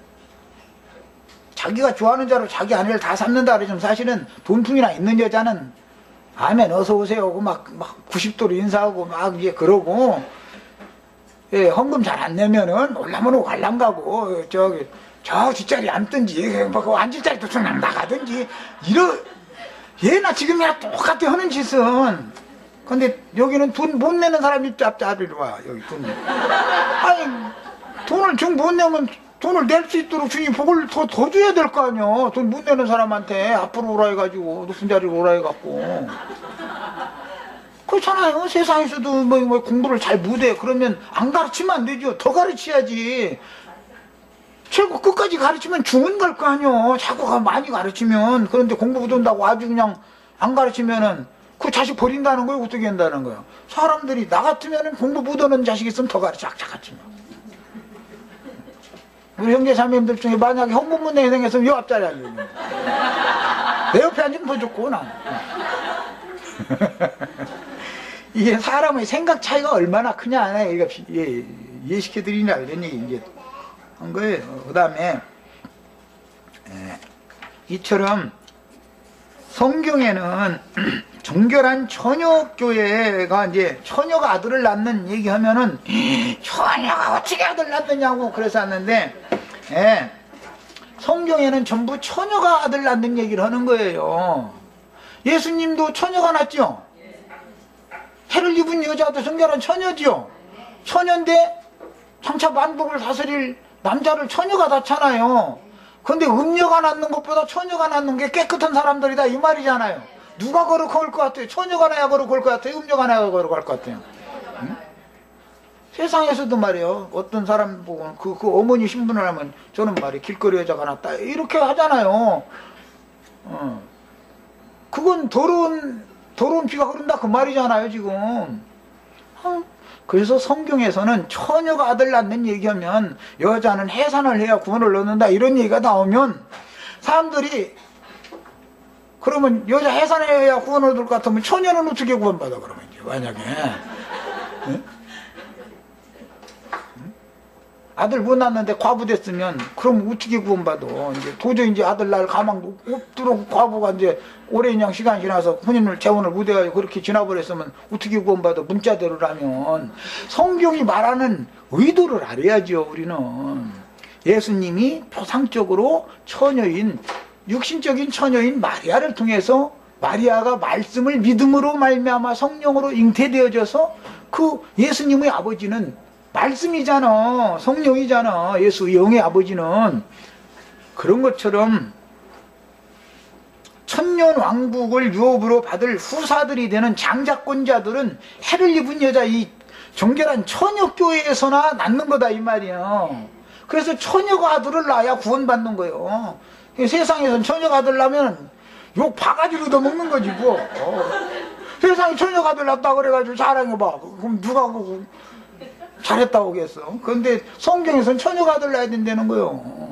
자기가 좋아하는 자로 자기 아내를 다 삼는다 그러지만 사실은 돈풍이나 있는 여자는 아멘 어서 오세요 하고 막 90도로 인사하고 막 이제 그러고 예, 헌금 잘 안 내면은 올라면 오갈람 가고 저 뒷자리 앉든지 뭐 앉을 자리도 그냥 나가든지 얘나 지금이나 똑같아 하는 짓은. 근데 여기는 돈 못 내는 사람이 짭짭이로 와. 여기 돈. 아니 돈을 좀 못 내면 돈을 낼 수 있도록 주님 복을 더 줘야 될 거 아니야. 돈 못 내는 사람한테 앞으로 오라 해가지고 높은 자리로 오라 해갖고. 그렇잖아요. 세상에서도 뭐 공부를 잘 못해. 그러면 안 가르치면 안 되죠. 더 가르쳐야지. 최고 끝까지 가르치면 죽은 걸 거 아니야. 자꾸 많이 가르치면. 그런데 공부 못한다고 아주 그냥 안 가르치면은 그 자식 버린다는 거예요? 어떻게 한다는 거예요? 사람들이 나 같으면 공부 못하는 자식 있으면 더 가르쳐. 악착같이. 우리 형제 자매님들 중에 만약에 헌금문 내생했으면 요 앞자리 앉으면 내 옆에 앉으면 더 좋고 난. 이게 사람의 생각 차이가 얼마나 크냐 이거 이해시켜드리냐 이런 얘기 이제 한 거예요. 그 다음에 이처럼 성경에는 정결한 처녀교회가 이제 처녀가 아들을 낳는 얘기하면은 처녀가 어떻게 아들 낳느냐고 그래서 왔는데 성경에는 전부 처녀가 아들 낳는 얘기를 하는 거예요. 예수님도 처녀가 낳죠. 해를 입은 여자도 정결한 처녀지요. 처녀인데 장차 만국을 다스릴 남자를 처녀가 낳잖아요. 근데 음녀가 낳는 것보다 처녀가 낳는 게 깨끗한 사람들이다 이 말이잖아요. 누가 거룩할 것 같아요? 처녀가 나야 거룩할 것 같아요? 음녀가 나야 거룩할 것 같아요? 응? 세상에서도 말이에요. 어떤 사람 보고 그 어머니 신분을 하면 저는 말이에요. 길거리 여자가 낳았다 이렇게 하잖아요. 그건 더러운 피가 흐른다 그 말이잖아요 지금. 그래서 성경에서는 처녀가 아들 낳는 얘기하면 여자는 해산을 해야 구원을 얻는다 이런 얘기가 나오면 사람들이 그러면 여자 해산해야 구원을 얻을 것 같으면 처녀는 어떻게 구원받아 그러면 이제 만약에 네? 아들 못 낳았는데 과부 됐으면 그럼 어떻게 구원받아? 이제 도저히 이제 아들 낳을 가망도 없도록 과부가 이제 오랜 양 시간 지나서 혼인을 재혼을 못해가지고 그렇게 지나버렸으면 어떻게 구원받아? 문자대로라면 성경이 말하는 의도를 알아야죠. 우리는 예수님이 표상적으로 처녀인 육신적인 처녀인 마리아를 통해서 마리아가 말씀을 믿음으로 말미암아 성령으로 잉태되어져서 그 예수님의 아버지는 말씀이잖아. 성령이잖아. 예수 영의 아버지는. 그런 것처럼 천년 왕국을 유업으로 받을 후사들이 되는 장자권자들은 해를 입은 여자 이 정결한 처녀교회에서나 낳는 거다 이 말이에요. 그래서 처녀가 아들을 낳아야 구원받는 거예요. 세상에선 처녀가 아들 낳으면 욕 바가지로 더 먹는 거지 뭐. 세상에 처녀가 아들 낳았다 그래가지고 자랑해봐. 그럼 누가 그거 잘했다고 하겠어. 그런데 성경에선 처녀가 아들 낳아야 된다는 거예요.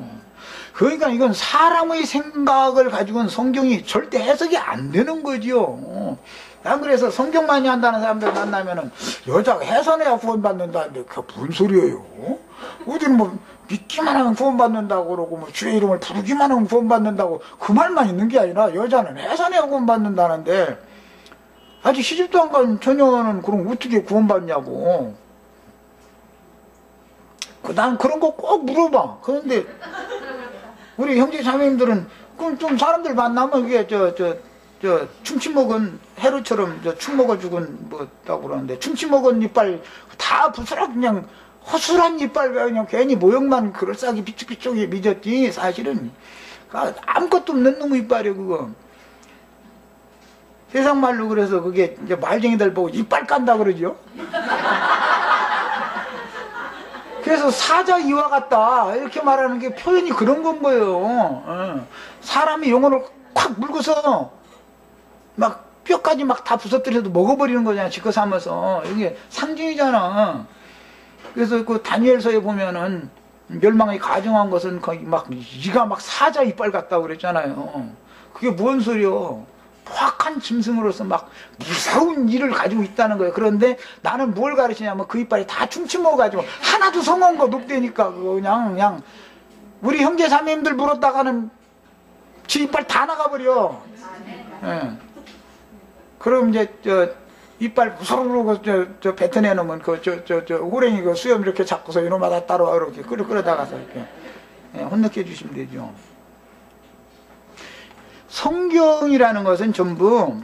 그러니까 이건 사람의 생각을 가지고는 성경이 절대 해석이 안 되는 거지요. 난 그래서 성경 많이 한다는 사람들 만나면은 여자가 해산해야 구원받는다는데 그게 무슨 소리예요? 어디는 뭐 믿기만 하면 구원받는다고 그러고 뭐 주의 이름을 부르기만 하면 구원받는다고 그 말만 있는 게 아니라 여자는 해산해야 구원받는다는데 아직 시집도 안 간 처녀는 그럼 어떻게 구원받냐고. 난 그런 거 꼭 물어봐. 그런데 우리 형제 자매님들은 그럼 좀 사람들 만나면 이게 충치 먹은 해루처럼 축 먹어 죽은 뭐다고 그러는데 충치 먹은 이빨 다 부스럭 그냥 허술한 이빨 그냥 괜히 모형만 그럴싸하게 비쭉비쭉하게 빚었지 사실은 아무것도 없는 놈의 이빨이야 그거. 세상 말로 그래서 그게 이제 말쟁이들 보고 이빨 깐다 그러죠. 그래서 사자 이와 같다 이렇게 말하는 게 표현이 그런 건 거예요. 사람이 영혼을 콱 물고서 막 뼈까지 막 다 부서뜨려도 먹어버리는 거잖아. 지껏 삼아서 이게 상징이잖아. 그래서 그 다니엘서에 보면은 멸망이 가정한 것은 거의 막 이가 막 사자 이빨 같다고 그랬잖아요. 그게 뭔 소리요? 포악한 짐승으로서 막 무서운 일을 가지고 있다는 거예요. 그런데 나는 뭘 가르치냐면 그 이빨이 다 충치 먹어가지고 하나도 성한 거 높대니까 그냥 우리 형제 자매님들 물었다가는 지 이빨 다 나가버려. 예. 그럼 이제 이빨 부스러르고 뱉어내놓으면 호랭이 그 수염 이렇게 잡고서 이놈마다 따라와 이렇게 끌어다가서 이렇게 혼내켜 주시면 되죠. 성경이라는 것은 전부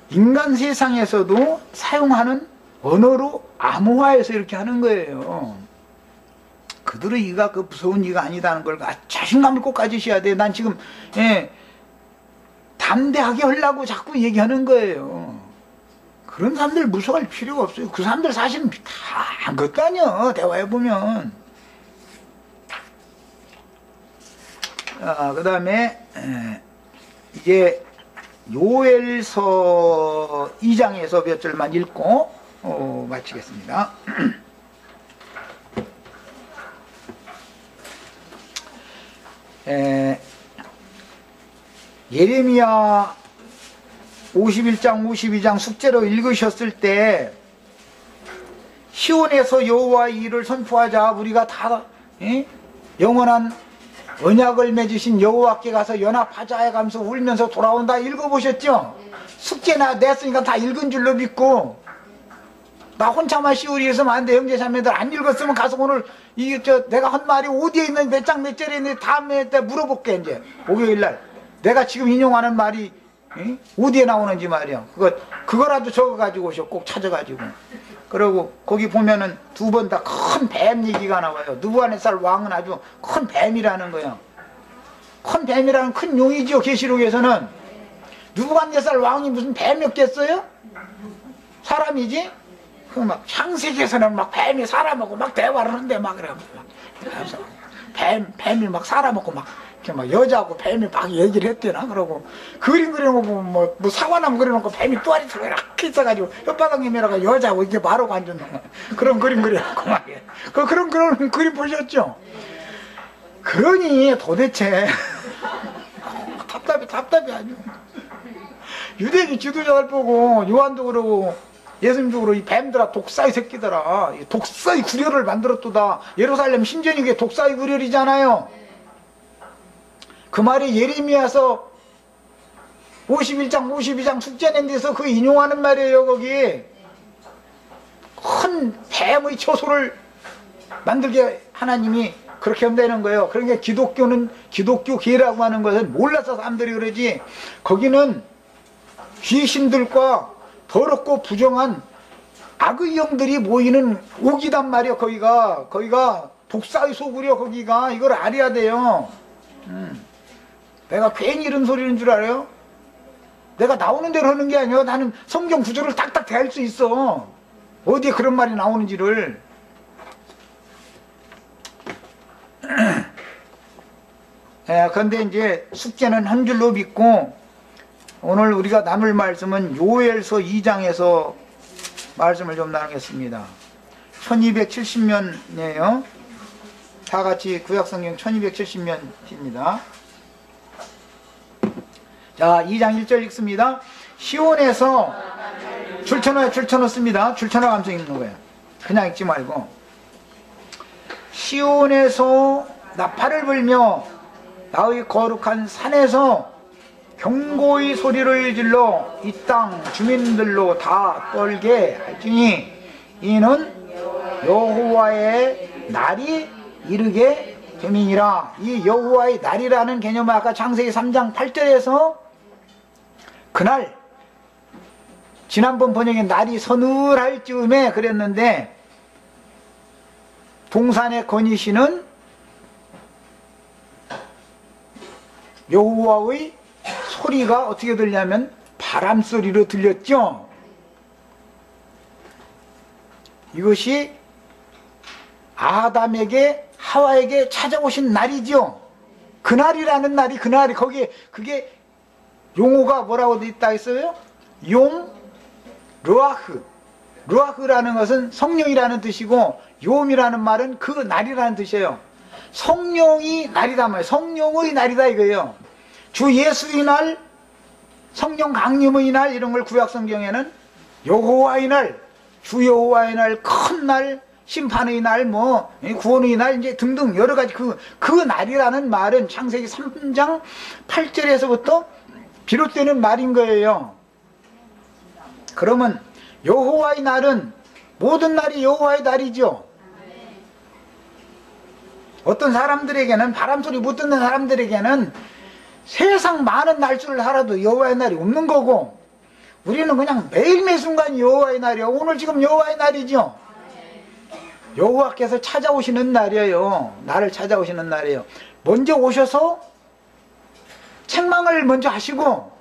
인간 세상에서도 사용하는 언어로 암호화해서 이렇게 하는 거예요. 그들의 이가 그 무서운 이가 아니다는 걸 자신감을 꼭 가지셔야 돼. 난 지금 담대하게 하려고 자꾸 얘기하는 거예요. 그런 사람들 무서워할 필요가 없어요. 그 사람들 사실은 다 아무것도 아니야. 대화해보면. 그 다음에 이제 요엘서 2장에서 몇 절만 읽고 마치겠습니다. 예레미야 51장 52장 숙제로 읽으셨을 때 시온에서 여호와의 일을 선포하자 우리가 다 영원한 언약을 맺으신 여호와께 가서 연합하자 해가면서 울면서 돌아온다 읽어보셨죠? 숙제나 냈으니까 다 읽은 줄로 믿고 나 혼자만 시오리 있으면 안 돼. 형제 자매들 안 읽었으면 가서 오늘 내가 한 말이 어디에 있는지 몇 장 몇 절에 있는지 다음에 때 물어볼게. 이제 목요일날 내가 지금 인용하는 말이 어디에 나오는지 말이야. 그거라도 적어가지고 오셔. 꼭 찾아가지고. 그리고 거기 보면은 두 번 다 큰 뱀 얘기가 나와요. 느부갓네살 왕은 아주 큰 뱀이라는 거예요. 큰 뱀이라는 큰 용이지요. 계시록에서는 느부갓네살 왕이 무슨 뱀이었겠어요? 사람이지? 그 막 창세기에서는 막 뱀이 사람하고 막 대화를 하는데 막 그래. 뱀이 막 사람하고 막 이렇게 막 여자하고 뱀이 막 얘기를 했대나. 그러고 그림 그려놓고 뭐 사과나무 그려놓고 뱀이 또아리 털고 이렇게 있어가지고 혓바닥 내밀어가 여자하고 이렇게 마루가 앉았는 거야. 그런 그림 그려놓고 막 그런 그림 보셨죠? 그러니 도대체 답답이 아주 유대인 지도자들 보고 요한도 그러고 예수님도 그러고 이 뱀들아 독사의 새끼들아 독사의 구렬을 만들었도다. 예루살렘 신전이 독사의 구렬이잖아요. 그 말이 예레미야서 51장 52장 숙제낸 데서 그 인용하는 말이에요. 거기 큰 뱀의 처소를 만들게 하나님이 그렇게 한다는 거예요. 그러니까 기독교계라고 하는 것은 몰라서 사람들이 그러지 거기는 귀신들과 더럽고 부정한 악의 영들이 모이는 옥이단 말이야. 거기가 독사의 소굴이야. 거기가 이걸 알아야 돼요. 내가 괜히 이런 소리는 줄 알아요? 내가 나오는 대로 하는 게 아니야. 나는 성경 구조를 딱딱 대할 수 있어. 어디에 그런 말이 나오는지를. 그런데 이제 숙제는 한 줄로 믿고, 오늘 우리가 나눌 말씀은 요엘서 2장에서 말씀을 좀 나누겠습니다. 1270년이에요. 다 같이 구약성경 1270년입니다. 자, 2장 1절 읽습니다. 시온에서 줄쳐넣어 씁니다. 줄쳐넣어 감성 읽는 거예요. 그냥 읽지 말고. 시온에서 나팔을 불며 나의 거룩한 산에서 경고의 소리를 질러 이 땅 주민들로 다 떨게 할지니 이는 여호와의 날이 이르게 됨이니라. 이 여호와의 날이라는 개념은 아까 창세기 3장 8절에서 그날, 지난번 번역에 날이 서늘할 즈음에 그랬는데, 동산의 거니시는 여호와의 소리가 어떻게 들냐면 바람 소리로 들렸죠. 이것이 아담에게 하와에게 찾아오신 날이죠. 그날이라는 날이 그날이 거기에 그게 용어가 뭐라고 있다 했어요? 용 르아흐. 르아흐라는 것은 성령이라는 뜻이고 요음이라는 말은 그 날이라는 뜻이에요. 성령이 날이다 말이에요. 성령의 날이다 이거예요. 주 예수의 날, 성령 강림의 날, 이런 걸 구약성경에는 여호와의 날, 주 여호와의 날, 큰 날, 심판의 날, 뭐 구원의 날, 이제 등등 여러 가지 그 날이라는 말은 창세기 3장 8절에서부터 비롯되는 말인 거예요. 그러면 여호와의 날은 모든 날이 여호와의 날이죠. 어떤 사람들에게는, 바람소리 못 듣는 사람들에게는 세상 많은 날수를 살아도 여호와의 날이 없는 거고, 우리는 그냥 매일매일 순간이 여호와의 날이에요. 오늘 지금 여호와의 날이죠. 여호와께서 찾아오시는 날이에요. 나를 찾아오시는 날이에요. 먼저 오셔서 책망을 먼저 하시고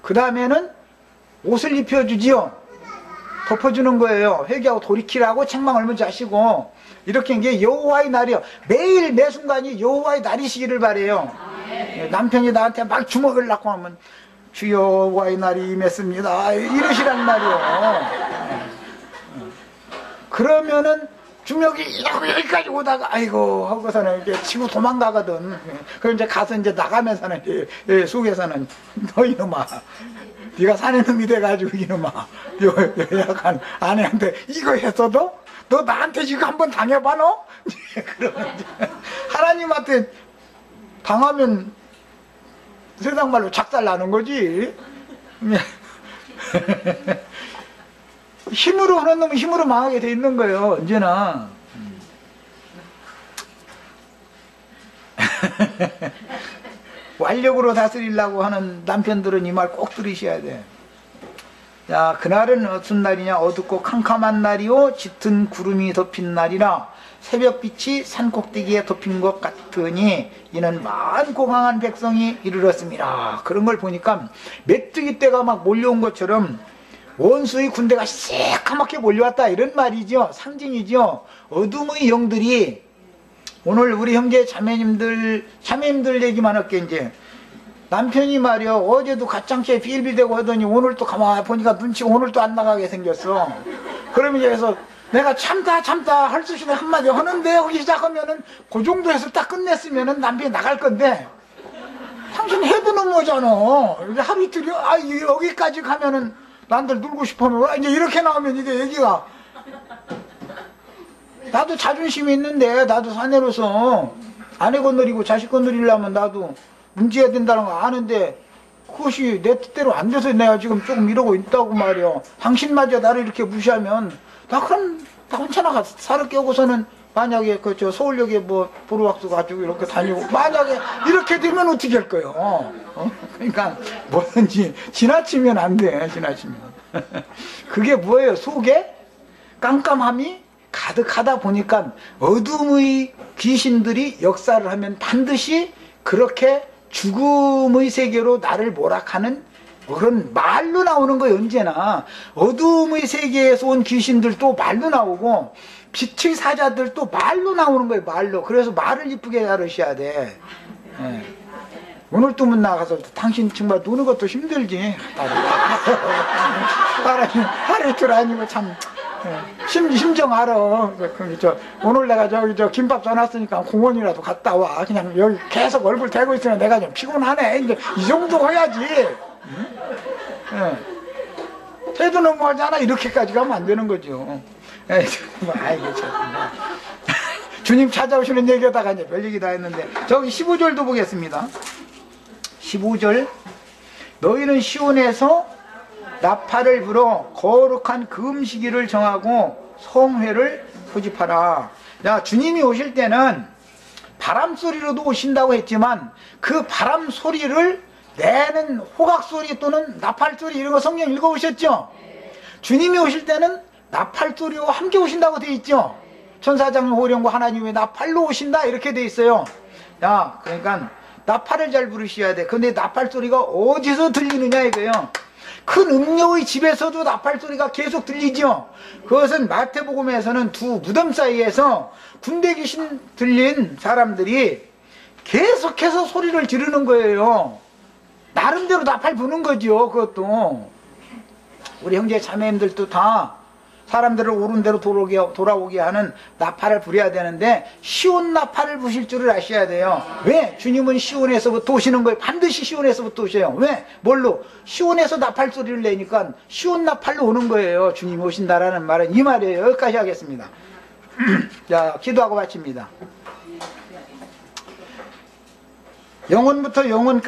그 다음에는 옷을 입혀주지요. 덮어주는 거예요. 회개하고 돌이키라고 책망을 먼저 하시고, 이렇게 이게 여호와의 날이요. 매일 매 순간이 여호와의 날이시기를 바래요. 남편이 나한테 막 주먹을 낳고 하면 주 여호와의 날이 임했습니다 이러시란 말이에요. 그러면은 주먹이 여기까지 오다가 아이고 하고서는 이제 치고 도망가거든. 그럼 이제 가서 이제 나가면서는 속에서는 너 이놈아, 네가 사는 놈이 돼가지고 이놈아, 약간 아내한테 이거 했어도 너 나한테 지금 한번 당해봐 너? 그러면 이제 하나님한테 당하면 세상 말로 작살 나는 거지. 힘으로 하는 놈은 힘으로 망하게 돼 있는 거예요, 언제나. 완력으로 다스리려고 하는 남편들은 이 말 꼭 들으셔야 돼. 자, 그날은 어떤 날이냐? 어둡고 캄캄한 날이요 짙은 구름이 덮인 날이라 새벽빛이 산꼭대기에 덮인 것 같으니 이는 많고 강한 백성이 이르렀습니다. 그런 걸 보니까 메뚜기 떼가 막 몰려온 것처럼 원수의 군대가 새까맣게 몰려왔다, 이런 말이죠. 상징이죠. 어둠의 영들이, 오늘 우리 형제 자매님들 얘기만 할게. 이제 남편이 말이야 어제도 가짱채 빌빌대고 하더니 오늘 또 가만히 보니까 눈치가 오늘 또 안 나가게 생겼어. 그러면 이제 그래서 내가 참다 할 수 있는 한마디 하는데 거기 시작하면은 그 정도에서 딱 끝냈으면은 남편이 나갈 건데, 당신 해도 넘어잖아. 이제 하루 이틀이 여기까지 가면은 남들 놀고 싶으면 이제 이렇게 나오면 이게 얘기가, 나도 자존심이 있는데 나도 사내로서 아내 건드리고 자식 건드리려면 나도 문제해야 된다는 거 아는데 그것이 내 뜻대로 안 돼서 내가 지금 조금 이러고 있다고 말이야. 당신마저 나를 이렇게 무시하면 나 그럼 나 혼자 나가 살을 깨고서는 만약에 저 서울역에 뭐 보루왁스 가지고 이렇게 다니고 만약에 이렇게 되면 어떻게 할 거예요? 그러니까 뭐든지 지나치면 안 돼. 지나치면 그게 뭐예요? 속에 깜깜함이 가득하다 보니까 어둠의 귀신들이 역사를 하면 반드시 그렇게 죽음의 세계로 나를 몰아가는 그런 말로 나오는 거예요. 언제나 어둠의 세계에서 온 귀신들도 말로 나오고 빛의 사자들도 말로 나오는 거예요. 말로. 그래서 말을 이쁘게 다루셔야 돼. 예. 오늘 또 문 나가서 당신 정말 노는 것도 힘들지. 하루 줄 아니고 참 심정 알아. 오늘 내가 저 김밥 사놨으니까 공원이라도 갔다 와. 그냥 여기 계속 얼굴 대고 있으면 내가 좀 피곤하네. 이제 이 정도 해야지. 해도 너무하잖아. 이렇게까지 가면 안 되는 거죠. 아이고 참. 주님 찾아오시는 얘기하다가 이제 별 얘기 다 했는데 저기 15절도 보겠습니다. 15절 너희는 시온에서 나팔을 불어 거룩한 금시기를 정하고 성회를 소집하라. 야, 주님이 오실 때는 바람 소리로도 오신다고 했지만 그 바람 소리를 내는 호각 소리 또는 나팔 소리 이런 거 성경 읽어보셨죠? 주님이 오실 때는 나팔 소리와 함께 오신다고 돼 있죠? 천사장 호령과 하나님의 나팔로 오신다 이렇게 돼 있어요. 야, 그러니까 나팔을 잘 부르셔야 돼. 근데 나팔 소리가 어디서 들리느냐 이거예요. 큰 음료의 집에서도 나팔 소리가 계속 들리죠. 그것은 마태복음에서는 두 무덤 사이에서 군대 귀신 들린 사람들이 계속해서 소리를 지르는 거예요. 나름대로 나팔 부는 거죠. 그것도 우리 형제 자매님들도 다 사람들을 옳은 대로 돌아오게 하는 나팔을 부려야 되는데 시온 나팔을 부실 줄을 아셔야 돼요. 왜? 주님은 시온에서부터 오시는 거예요. 반드시 시온에서부터 오셔요. 왜? 뭘로? 시온에서 나팔 소리를 내니까 시온 나팔로 오는 거예요. 주님이 오신다라는 말은 이 말이에요. 여기까지 하겠습니다. 자, 기도하고 마칩니다. 영혼부터 영혼까지